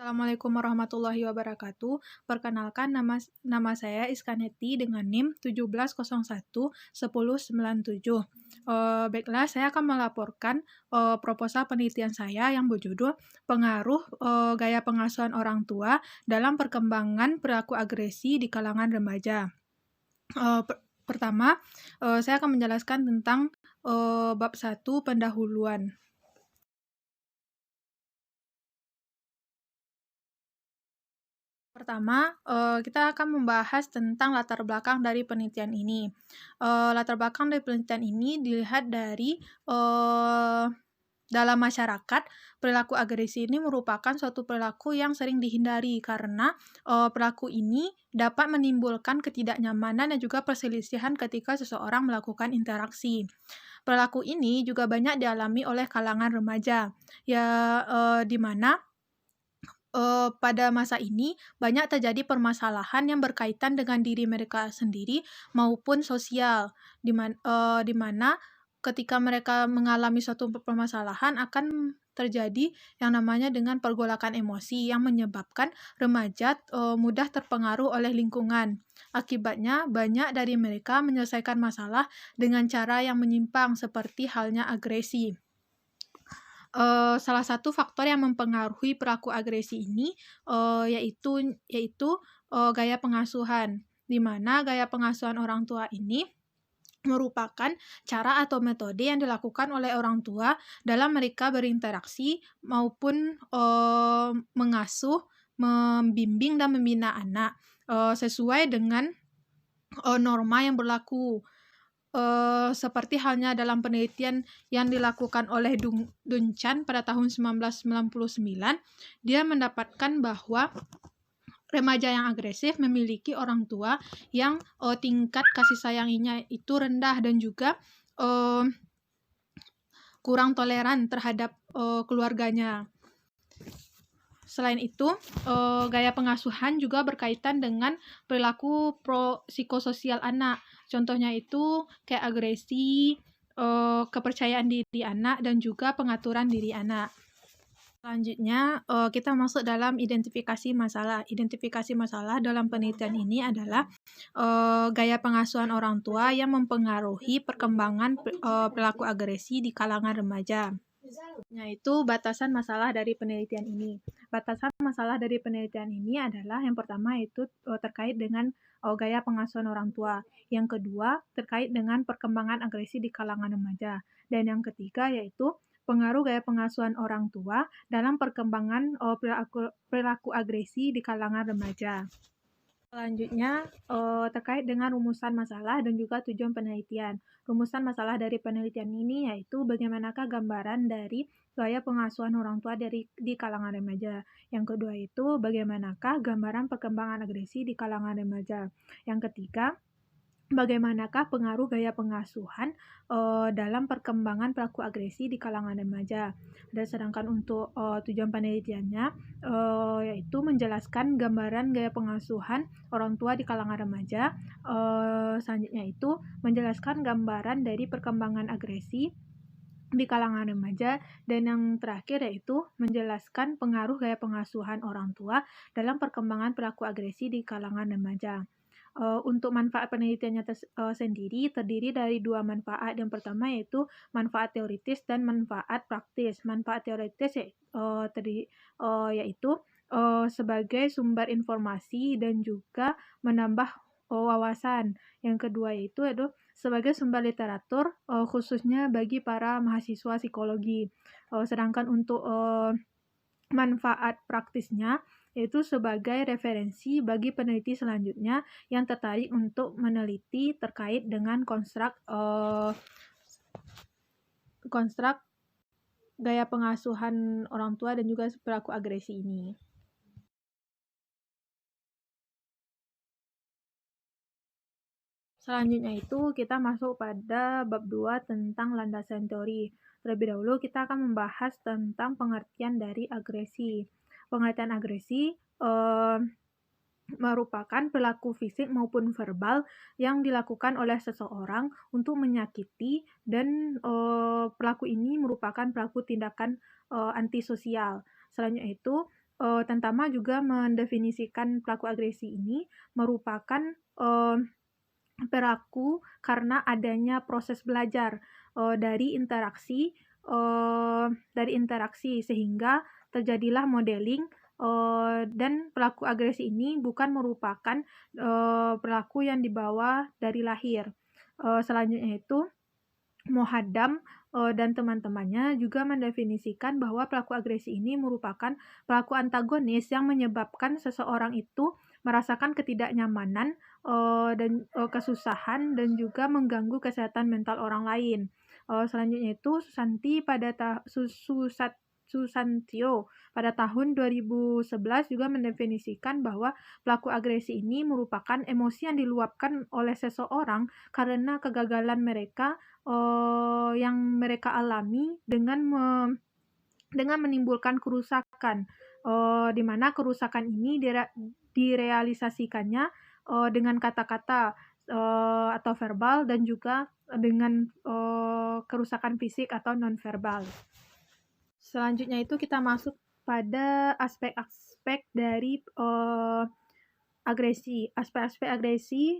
Assalamualaikum warahmatullahi wabarakatuh. Perkenalkan nama saya Iskaneti dengan NIM 17011097. Baiklah, saya akan melaporkan proposal penelitian saya yang berjudul Pengaruh Gaya Pengasuhan Orang Tua dalam Perkembangan Perilaku Agresi di Kalangan Remaja. Pertama, saya akan menjelaskan tentang bab 1 pendahuluan. Pertama, kita akan membahas tentang latar belakang dari penelitian ini. Latar belakang dari penelitian ini dilihat dari dalam masyarakat, perilaku agresi ini merupakan suatu perilaku yang sering dihindari karena perilaku ini dapat menimbulkan ketidaknyamanan dan juga perselisihan ketika seseorang melakukan interaksi. Perilaku ini juga banyak dialami oleh kalangan remaja, di mana pada masa ini banyak terjadi permasalahan yang berkaitan dengan diri mereka sendiri maupun sosial, di mana ketika mereka mengalami suatu permasalahan akan terjadi yang namanya dengan pergolakan emosi yang menyebabkan remaja mudah terpengaruh oleh lingkungan. Akibatnya, banyak dari mereka menyelesaikan masalah dengan cara yang menyimpang seperti halnya agresi. Salah satu faktor yang mempengaruhi perilaku agresi ini, yaitu gaya pengasuhan, di mana gaya pengasuhan orang tua ini merupakan cara atau metode yang dilakukan oleh orang tua dalam mereka berinteraksi maupun mengasuh, membimbing, dan membina anak, sesuai dengan norma yang berlaku. Seperti halnya dalam penelitian yang dilakukan oleh Dunchan pada tahun 1999, dia mendapatkan bahwa remaja yang agresif memiliki orang tua yang tingkat kasih sayangnya itu rendah dan juga kurang toleran terhadap keluarganya. Selain itu, gaya pengasuhan juga berkaitan dengan perilaku psikososial anak. Contohnya itu kayak agresi, kepercayaan diri anak, dan juga pengaturan diri anak. Selanjutnya, kita masuk dalam identifikasi masalah. Identifikasi masalah dalam penelitian ini adalah gaya pengasuhan orang tua yang mempengaruhi perkembangan perilaku agresi di kalangan remaja. Yaitu batasan masalah dari penelitian ini. Batasan masalah dari penelitian ini adalah yang pertama itu terkait dengan gaya pengasuhan orang tua. Yang kedua terkait dengan perkembangan agresi di kalangan remaja. Dan yang ketiga yaitu pengaruh gaya pengasuhan orang tua dalam perkembangan perilaku agresi di kalangan remaja. Selanjutnya, terkait dengan rumusan masalah dan juga tujuan penelitian. Rumusan masalah dari penelitian ini yaitu bagaimanakah gambaran dari gaya pengasuhan orang tua di kalangan remaja. Yang kedua itu bagaimanakah gambaran perkembangan agresi di kalangan remaja. Yang ketiga, bagaimanakah pengaruh gaya pengasuhan dalam perkembangan perilaku agresi di kalangan remaja. Dan sedangkan untuk tujuan penelitiannya yaitu menjelaskan gambaran gaya pengasuhan orang tua di kalangan remaja. Selanjutnya itu menjelaskan gambaran dari perkembangan agresi di kalangan remaja, dan yang terakhir yaitu menjelaskan pengaruh gaya pengasuhan orang tua dalam perkembangan perilaku agresi di kalangan remaja. Untuk manfaat penelitiannya sendiri terdiri dari dua manfaat. Yang pertama yaitu manfaat teoritis dan manfaat praktis. Manfaat teoritis yaitu sebagai sumber informasi dan juga menambah wawasan. Yang kedua yaitu sebagai sumber literatur khususnya bagi para mahasiswa psikologi. Sedangkan untuk manfaat praktisnya yaitu sebagai referensi bagi peneliti selanjutnya yang tertarik untuk meneliti terkait dengan konstruk gaya pengasuhan orang tua dan juga perilaku agresi ini. Selanjutnya itu kita masuk pada bab 2 tentang landasan teori. Terlebih dahulu kita akan membahas tentang pengertian dari agresi. Pengertian agresi merupakan perilaku fisik maupun verbal yang dilakukan oleh seseorang untuk menyakiti, dan perilaku ini merupakan perilaku tindakan antisosial. Selanjutnya itu Tentama juga mendefinisikan pelaku agresi ini merupakan perilaku karena adanya proses belajar dari interaksi sehingga terjadilah modeling, dan pelaku agresi ini bukan merupakan perilaku yang dibawa dari lahir. Selanjutnya itu Mohaddam dan teman-temannya juga mendefinisikan bahwa pelaku agresi ini merupakan pelaku antagonis yang menyebabkan seseorang itu merasakan ketidaknyamanan dan kesusahan dan juga mengganggu kesehatan mental orang lain. Selanjutnya itu Susantio pada tahun 2011 juga mendefinisikan bahwa pelaku agresi ini merupakan emosi yang diluapkan oleh seseorang karena kegagalan mereka yang mereka alami dengan menimbulkan kerusakan, di mana kerusakan ini direalisasikannya dengan kata-kata atau verbal dan juga dengan kerusakan fisik atau nonverbal. Selanjutnya itu kita masuk pada aspek-aspek dari agresi. Aspek-aspek agresi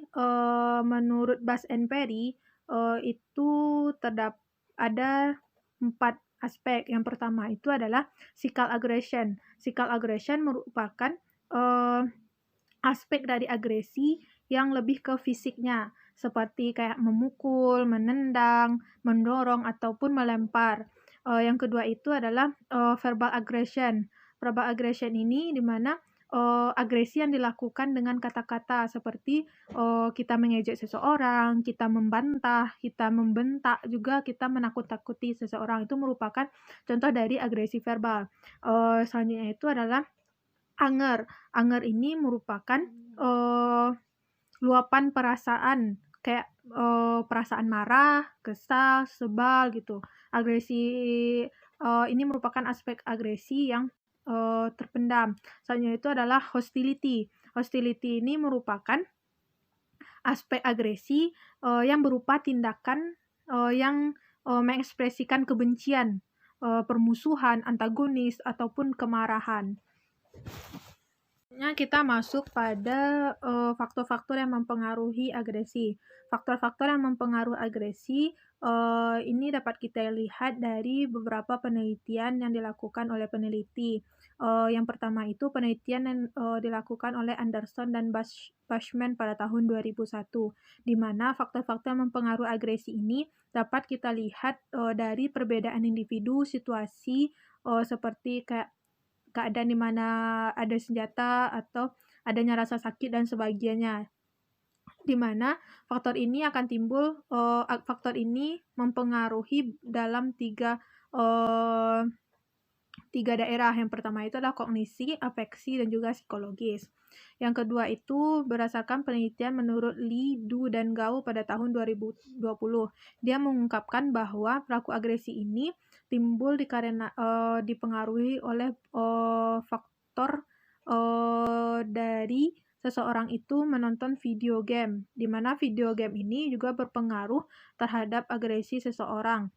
menurut Bass and Perry itu ada 4 aspek. Yang pertama itu adalah physical aggression. Physical aggression merupakan aspek dari agresi yang lebih ke fisiknya, seperti kayak memukul, menendang, mendorong, ataupun melempar. Yang kedua itu adalah verbal aggression. Verbal aggression ini di mana agresi yang dilakukan dengan kata-kata seperti kita mengejek seseorang, kita membantah, kita membentak, juga kita menakut-takuti seseorang. Itu merupakan contoh dari agresi verbal. Selanjutnya itu adalah anger. Anger ini merupakan luapan perasaan kayak perasaan marah, kesal, sebal gitu. Agresi ini merupakan aspek agresi yang terpendam. Selanjutnya itu adalah hostility. Hostility ini merupakan aspek agresi yang berupa tindakan yang mengekspresikan kebencian, permusuhan, antagonis, ataupun kemarahan. Kita masuk pada faktor-faktor yang mempengaruhi agresi. Faktor-faktor yang mempengaruhi agresi ini dapat kita lihat dari beberapa penelitian yang dilakukan oleh peneliti. Yang pertama itu penelitian yang dilakukan oleh Anderson dan Bashman pada tahun 2001, di mana faktor-faktor yang mempengaruhi agresi ini dapat kita lihat dari perbedaan individu, situasi seperti kayak keadaan di mana ada senjata atau adanya rasa sakit dan sebagainya, di mana faktor ini akan timbul, faktor ini mempengaruhi dalam tiga daerah. Yang pertama itu adalah kognisi, afeksi, dan juga psikologis. Yang kedua itu berdasarkan penelitian menurut Lee, Du, dan Gao pada tahun 2020. Dia mengungkapkan bahwa pelaku agresi ini timbul dipengaruhi oleh faktor dari seseorang itu menonton video game, di mana video game ini juga berpengaruh terhadap agresi seseorang,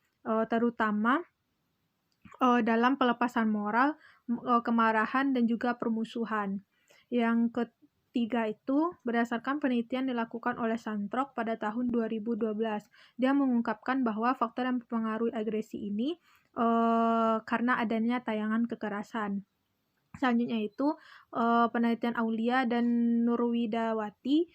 terutama dalam pelepasan moral, kemarahan, dan juga permusuhan. Yang ketiga itu berdasarkan penelitian dilakukan oleh Santrok pada tahun 2012. Dia mengungkapkan bahwa faktor yang mempengaruhi agresi ini karena adanya tayangan kekerasan. Selanjutnya itu penelitian Aulia dan Nurwidawati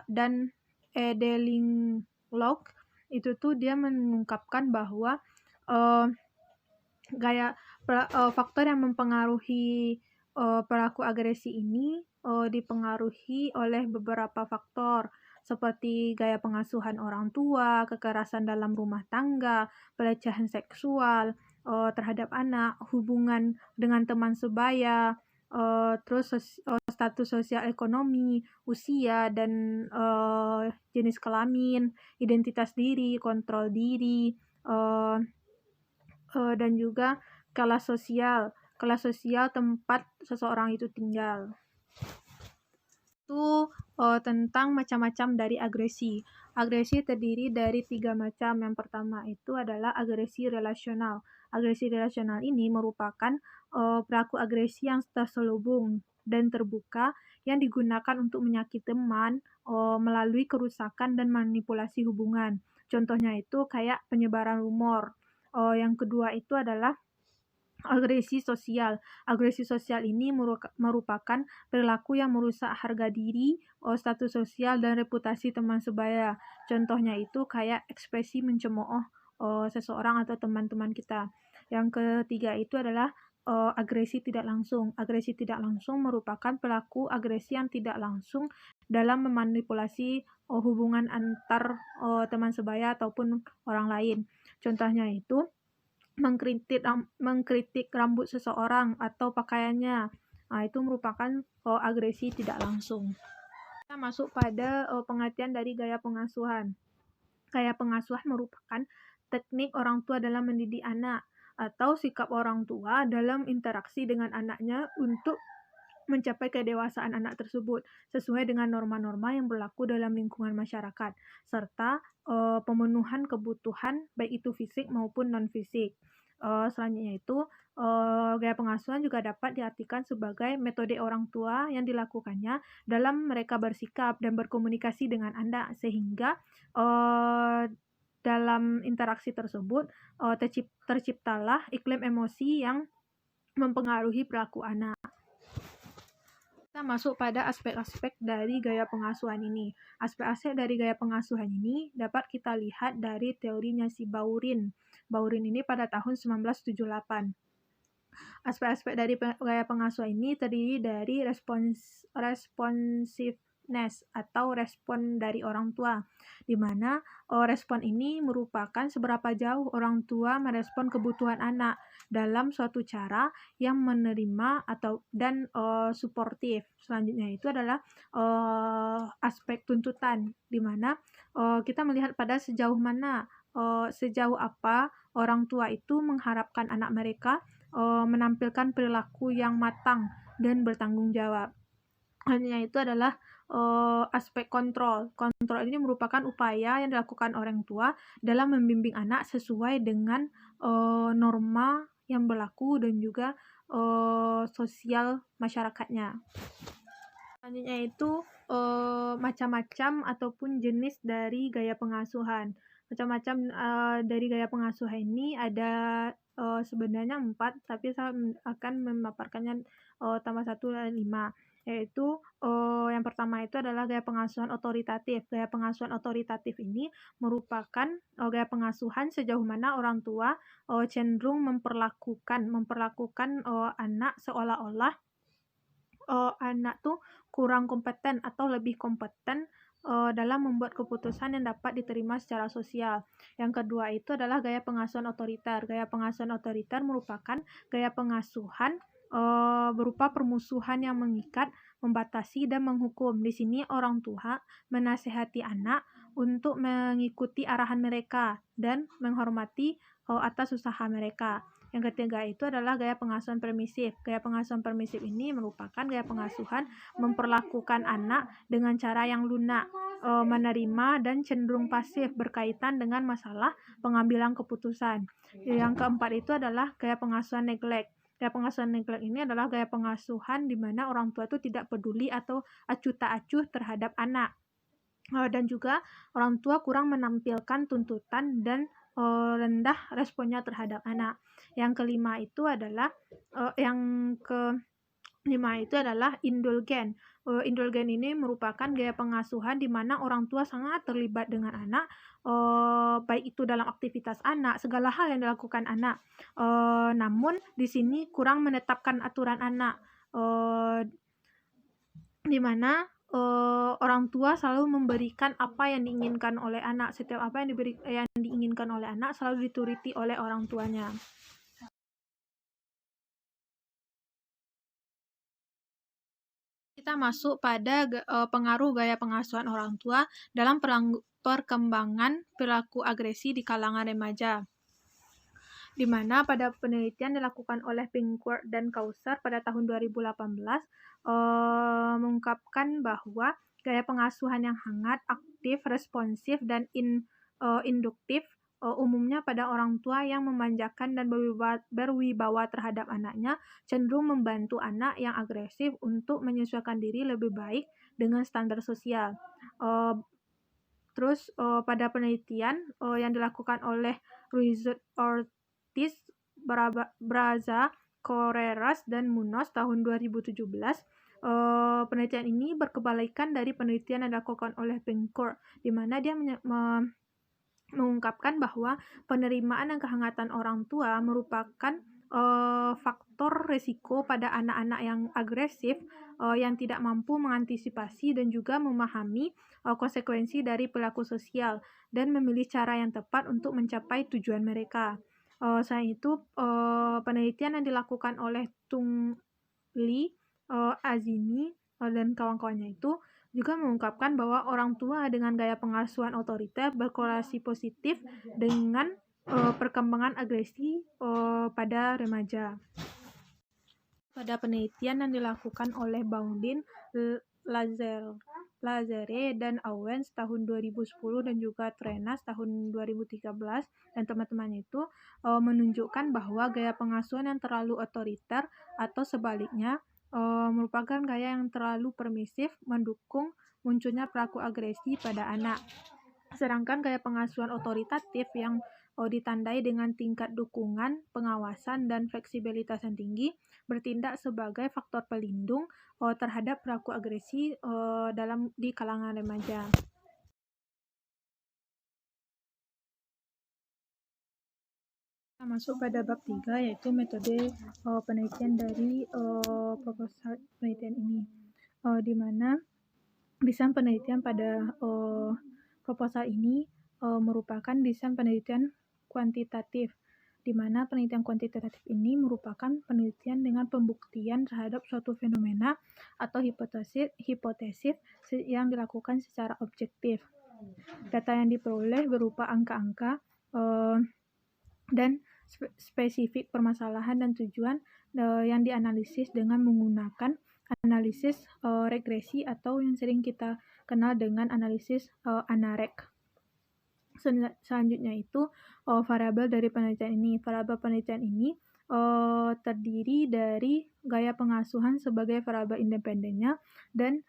dan Edelinglock itu tuh dia mengungkapkan bahwa faktor yang mempengaruhi pelaku agresi ini dipengaruhi oleh beberapa faktor seperti gaya pengasuhan orang tua, kekerasan dalam rumah tangga, pelecehan seksual terhadap anak, hubungan dengan teman sebaya, terus status sosial ekonomi, usia, dan jenis kelamin, identitas diri, kontrol diri, dan juga kelas sosial tempat seseorang itu tinggal. Itu tentang macam-macam dari agresi. Agresi terdiri dari 3 macam. Yang pertama itu adalah agresi relasional. Agresi irasional ini merupakan perilaku agresi yang terselubung dan terbuka yang digunakan untuk menyakiti teman melalui kerusakan dan manipulasi hubungan. Contohnya itu kayak penyebaran rumor. Yang kedua itu adalah agresi sosial. Agresi sosial ini merupakan perilaku yang merusak harga diri, status sosial, dan reputasi teman sebaya. Contohnya itu kayak ekspresi mencemooh seseorang atau teman-teman kita. Yang ketiga itu adalah agresi tidak langsung. Agresi tidak langsung merupakan perilaku agresi yang tidak langsung dalam memanipulasi hubungan antar teman sebaya ataupun orang lain. Contohnya itu mengkritik rambut seseorang atau pakaiannya. Itu merupakan agresi tidak langsung. Kita masuk pada pengertian dari gaya pengasuhan. Gaya pengasuhan merupakan teknik orang tua dalam mendidik anak atau sikap orang tua dalam interaksi dengan anaknya untuk mencapai kedewasaan anak tersebut sesuai dengan norma-norma yang berlaku dalam lingkungan masyarakat serta pemenuhan kebutuhan baik itu fisik maupun non-fisik. Selanjutnya itu gaya pengasuhan juga dapat diartikan sebagai metode orang tua yang dilakukannya dalam mereka bersikap dan berkomunikasi dengan anak sehingga dalam interaksi tersebut terciptalah iklim emosi yang mempengaruhi perilaku anak. Kita masuk pada aspek-aspek dari gaya pengasuhan ini. Aspek-aspek dari gaya pengasuhan ini dapat kita lihat dari teorinya si Baurin. Baurin ini pada tahun 1978. Aspek-aspek dari gaya pengasuhan ini terdiri dari responsiveness atau respon dari orang tua, di mana respon ini merupakan seberapa jauh orang tua merespon kebutuhan anak dalam suatu cara yang menerima dan suportif. Selanjutnya itu adalah aspek tuntutan, di mana kita melihat pada sejauh apa orang tua itu mengharapkan anak mereka menampilkan perilaku yang matang dan bertanggung jawab. Hanya itu adalah aspek kontrol. Kontrol ini merupakan upaya yang dilakukan orang tua dalam membimbing anak sesuai dengan norma yang berlaku dan juga sosial masyarakatnya. Selanjutnya itu macam-macam ataupun jenis dari gaya pengasuhan. Macam-macam dari gaya pengasuhan ini ada sebenarnya 4, tapi saya akan memaparkannya tambah 1 dan 5. Yaitu yang pertama itu adalah gaya pengasuhan otoritatif. Gaya pengasuhan otoritatif ini merupakan gaya pengasuhan sejauh mana orang tua cenderung memperlakukan anak seolah-olah anak tuh kurang kompeten atau lebih kompeten dalam membuat keputusan yang dapat diterima secara sosial. Yang kedua itu adalah gaya pengasuhan otoriter. Gaya pengasuhan otoriter merupakan gaya pengasuhan berupa permusuhan yang mengikat, membatasi, dan menghukum. Di sini orang tua menasehati anak untuk mengikuti arahan mereka dan menghormati atas usaha mereka. Yang ketiga itu adalah gaya pengasuhan permisif. Gaya pengasuhan permisif ini merupakan gaya pengasuhan memperlakukan anak dengan cara yang lunak, menerima dan cenderung pasif berkaitan dengan masalah pengambilan keputusan. Yang keempat itu adalah gaya pengasuhan neglect. Gaya pengasuhan neglect ini adalah gaya pengasuhan di mana orang tua itu tidak peduli atau acuh tak acuh terhadap anak. Dan juga orang tua kurang menampilkan tuntutan dan rendah responnya terhadap anak. Yang kelima itu adalah indulgen. Indulgen ini merupakan gaya pengasuhan di mana orang tua sangat terlibat dengan anak, baik itu dalam aktivitas anak, segala hal yang dilakukan anak. Namun di sini kurang menetapkan aturan anak, di mana orang tua selalu memberikan apa yang diinginkan oleh anak. Setiap apa yang diinginkan oleh anak selalu dituruti oleh orang tuanya. Kita masuk pada pengaruh gaya pengasuhan orang tua dalam perkembangan perilaku agresi di kalangan remaja, di mana pada penelitian dilakukan oleh Pinkworth dan Kausar pada tahun 2018 mengungkapkan bahwa gaya pengasuhan yang hangat, aktif, responsif, dan induktif umumnya pada orang tua yang memanjakan dan berwibawa terhadap anaknya, cenderung membantu anak yang agresif untuk menyesuaikan diri lebih baik dengan standar sosial. Terus pada penelitian yang dilakukan oleh Ruizut Ortiz, Braza, Carreras, dan Munoz tahun 2017, penelitian ini berkebalikan dari penelitian yang dilakukan oleh Bencourt, di mana dia mengungkapkan bahwa penerimaan dan kehangatan orang tua merupakan faktor resiko pada anak-anak yang agresif, yang tidak mampu mengantisipasi dan juga memahami konsekuensi dari perilaku sosial dan memilih cara yang tepat untuk mencapai tujuan mereka. Selain itu, penelitian yang dilakukan oleh Tung Li, Azimi, dan kawan-kawannya itu juga mengungkapkan bahwa orang tua dengan gaya pengasuhan otoriter berkorelasi positif dengan perkembangan agresi pada remaja. Pada penelitian yang dilakukan oleh Baudin, Lazare, dan Owens tahun 2010 dan juga Trenas tahun 2013 dan teman-temannya itu menunjukkan bahwa gaya pengasuhan yang terlalu otoriter atau sebaliknya merupakan gaya yang terlalu permisif mendukung munculnya perilaku agresi pada anak. Sedangkan gaya pengasuhan otoritatif yang ditandai dengan tingkat dukungan, pengawasan, dan fleksibilitas yang tinggi bertindak sebagai faktor pelindung terhadap perilaku agresi di kalangan remaja. Kita masuk pada bab 3, yaitu metode penelitian dari proposal penelitian ini, di mana desain penelitian pada proposal ini merupakan desain penelitian kuantitatif, di mana penelitian kuantitatif ini merupakan penelitian dengan pembuktian terhadap suatu fenomena atau hipotesis yang dilakukan secara objektif. Data yang diperoleh berupa angka-angka dan spesifik permasalahan dan tujuan yang dianalisis dengan menggunakan analisis regresi atau yang sering kita kenal dengan analisis ANAREG. Selanjutnya itu variabel dari penelitian ini. Variabel penelitian ini terdiri dari gaya pengasuhan sebagai variabel independennya dan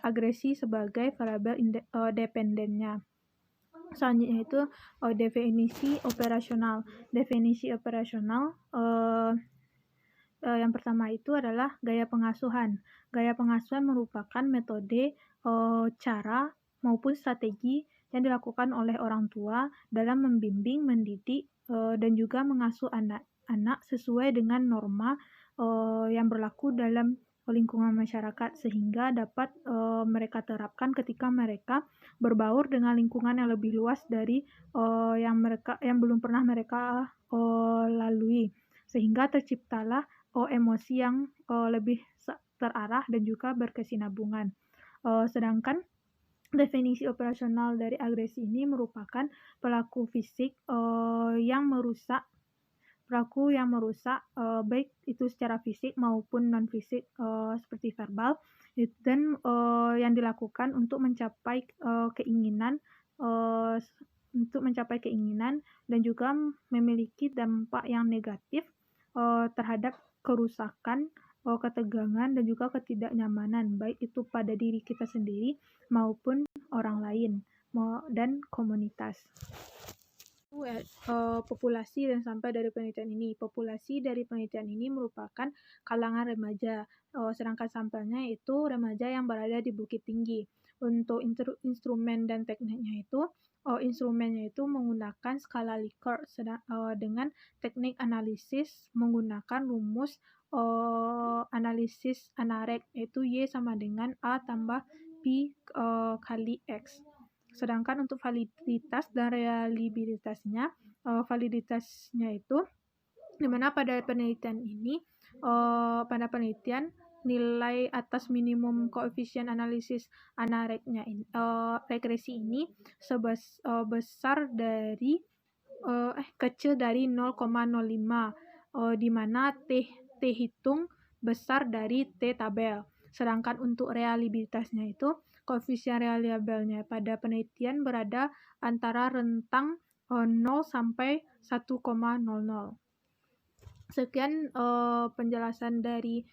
agresi sebagai variabel dependennya. Selanjutnya itu definisi operasional. Definisi operasional yang pertama itu adalah gaya pengasuhan. Gaya pengasuhan merupakan metode, cara, maupun strategi yang dilakukan oleh orang tua dalam membimbing, mendidik, dan juga mengasuh anak-anak sesuai dengan norma yang berlaku dalam lingkungan masyarakat, sehingga dapat mereka terapkan ketika mereka berbaur dengan lingkungan yang lebih luas dari yang belum pernah mereka lalui, sehingga terciptalah emosi yang lebih terarah dan juga berkesinambungan. Sedangkan definisi operasional dari agresi ini merupakan perilaku fisik yang merusak baik itu secara fisik maupun non fisik seperti verbal, dan yang dilakukan untuk mencapai keinginan dan juga memiliki dampak yang negatif terhadap kerusakan, ketegangan, dan juga ketidaknyamanan, baik itu pada diri kita sendiri maupun orang lain dan komunitas. Populasi dan sampel dari penelitian ini. Populasi dari penelitian ini merupakan kalangan remaja, sedangkan sampelnya itu remaja yang berada di Bukit Tinggi. Untuk instrumen dan tekniknya itu, instrumennya itu menggunakan skala Likert dengan teknik analisis menggunakan rumus analisis ANAREG, yaitu Y sama dengan A tambah P kali X. Sedangkan untuk validitas dan reliabilitasnya, validitasnya itu dimana pada penelitian ini, nilai atas minimum koefisien analisis ANAREG-nya regresi ini besar dari kecil dari 0,05, di mana T hitung besar dari T tabel. Sedangkan untuk reliabilitasnya itu, koefisien reliabelnya pada penelitian berada antara rentang 0 sampai 1,00. Sekian penjelasan dari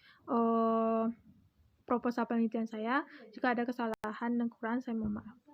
proposal penelitian saya. Jika ada kesalahan dan kekurangan, saya mohon maaf.